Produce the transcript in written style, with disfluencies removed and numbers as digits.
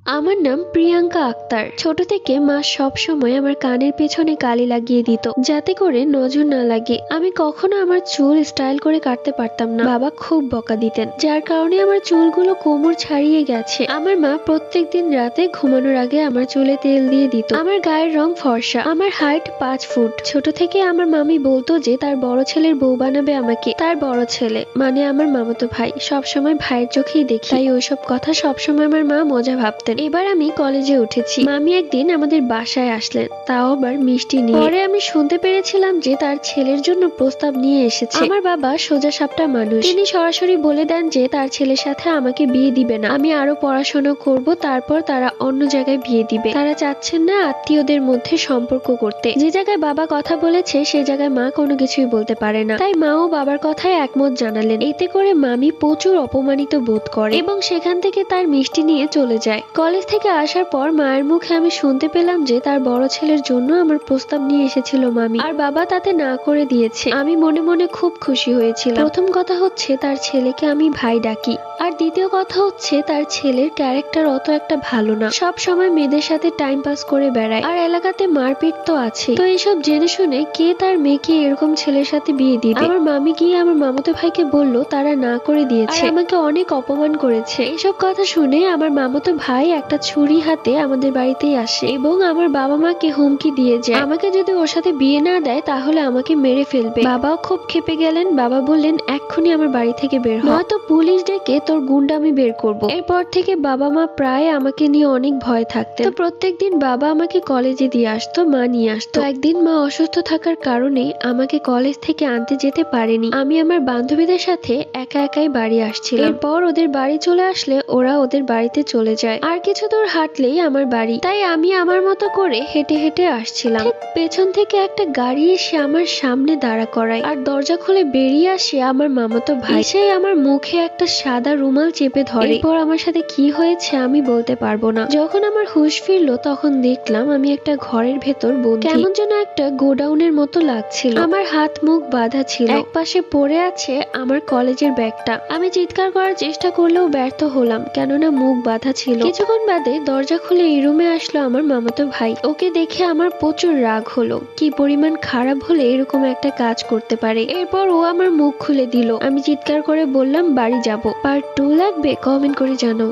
আমার নাম প্রিয়াঙ্কা আক্তার। ছোট থেকে মা সব সময় আমার কানের পেছনে কালি লাগিয়ে দিত যাতে করে নজর না লাগে। আমি কখনো আমার চুল স্টাইল করে কাটতে পারতাম না, বাবা খুব বকা দিতেন, যার কারণে আমার চুলগুলো কোমর ছাড়িয়ে গেছে। আমার মা প্রত্যেকদিন রাতে ঘুমানোর আগে আমার চুলে তেল দিয়ে দিত। আমার গায়ের রং ফর্সা, আমার হাইট 5 ফুট। ছোট থেকে আমার মামি বলতো যে তার বড় ছেলের বউ বানাবে আমাকে। তার বড় ছেলে মানে আমার মামাতো ভাই, সবসময় ভাইয়ের চোখেই দেখি, তাই ওইসব কথা সবসময় আমার মা মজা ভাবতেন। এবার আমি কলেজে উঠেছি, মামি একদিন আমাদের বাসায় আসলেন, তাও আবার মিষ্টি নিয়ে। পরে আমি শুনতে পেরেছিলাম যে তার ছেলের জন্য প্রস্তাব নিয়ে এসেছে। আমার বাবা সোজা সাপটা মানুষ, তিনি সরাসরি বলে দেন যে তার ছেলের সাথে আমাকে বিয়ে দিবে না, আমি আরো পড়াশোনা করব, তারপর তারা অন্য জায়গায় বিয়ে দিবে। তারা চাচ্ছেন না আত্মীয়দের মধ্যে সম্পর্ক করতে। যে জায়গায় বাবা কথা বলেছে সে জায়গায় মা কোনো কিছুই বলতে পারে না, তাই মাও বাবার কথায় একমত জানালেন। এতে করে মামি প্রচুর অপমানিত বোধ করে এবং সেখান থেকে তার মিষ্টি নিয়ে চলে যায়। কলেজ থেকে আসার পর মায়ের মুখে আমি শুনতে পেলাম যে তার বড় ছেলের জন্য আমার প্রস্তাব নিয়ে এসেছিল মামি, আর বাবা তাতে না করে দিয়েছে। আমি মনে মনে খুব খুশি হয়েছিলাম। প্রথম কথা হচ্ছে তার ছেলেকে আমি ভাই ডাকি, আর দ্বিতীয় কথা হচ্ছে তার ছেলের ক্যারেক্টার অত একটা ভালো না, সব সময় মেয়েদের সাথে টাইম পাস করে বেড়ায়, আর এলাকাতে মারপিট তো আছে। তো এইসব জেনে শুনে কে তার মেয়েকে এরকম ছেলের সাথে বিয়ে দিবে? আমার মামি গিয়ে আমার মামাতো ভাইকে বলল, তারা না করে দিয়েছে, আমাকে অনেক অপমান করেছে। এসব কথা শুনে আমার মামাতো ভাই একটা ছুরি হাতে আমাদের বাড়িতেই আসে এবং আমার বাবা মাকে হুমকি দিয়ে যায়, আমাকে যদি ওর সাথে বিয়ে না দেয় তাহলে আমাকে মেরে ফেলবে। বাবাও খুব ক্ষেপে গেলেন, বাবা বললেন এক্ষুনি আমার বাড়ি থেকে বের হ, নয়তো পুলিশ ডেকে তোর গুন্ডামি বের করব। এরপর থেকে বাবা মা প্রায় আমাকে নিয়ে অনেক ভয় থাকতেন। তো প্রত্যেকদিন বাবা আমাকে কলেজে দিয়ে আসতো, মা নিয়ে আসতো। একদিন মা অসুস্থ থাকার কারণে আমাকে কলেজ থেকে আনতে যেতে পারেনি। আমি আমার বান্ধবীদের সাথে একা একাই বাড়ি আসছিলাম। এরপর ওদের বাড়ি চলে আসলে ওরা ওদের বাড়িতে চলে যায়, আর কিছু দূর হাঁটলেই আমার বাড়ি, তাই আমি আমার মতো করে হেঁটে হেঁটে আসছিলাম। ঠিক পেছন থেকে একটা গাড়ি এসে আমার সামনে দাঁড়া করায়, আর দরজা খুলে বেরিয়ে আসে আমার মামাতো ভাই। সে আমার মুখে একটা সাদা রুমাল চেপে ধরে। এরপর আমার সাথে কি হয়েছে আমি বলতে পারবো না। যখন আমার হুঁশ ফিরলো তখন দেখলাম আমি একটা ঘরের ভেতর বন্দী। কেমন যেন একটা গোডাউনের মতো লাগছিল। আমার হাত মুখ বাঁধা ছিল, এক পাশে পড়ে আছে আমার কলেজের ব্যাগটা। আমি চিৎকার করার চেষ্টা করলেও ব্যর্থ হলাম, কেননা মুখ বাঁধা ছিল। কিছুক্ষণ বাদে দরজা খুলে এই রুমে আসলো আমার মামাতো ভাই। ওকে দেখে আমার প্রচুর রাগ হলো, কি পরিমাণ খারাপ হলে এরকম একটা কাজ করতে পারে। এরপর ও আমার মুখ খুলে দিল। আমি চিৎকার করে বললাম বাড়ি যাব। পার্ট 2 লাগবে? কমেন্ট করে জানাও।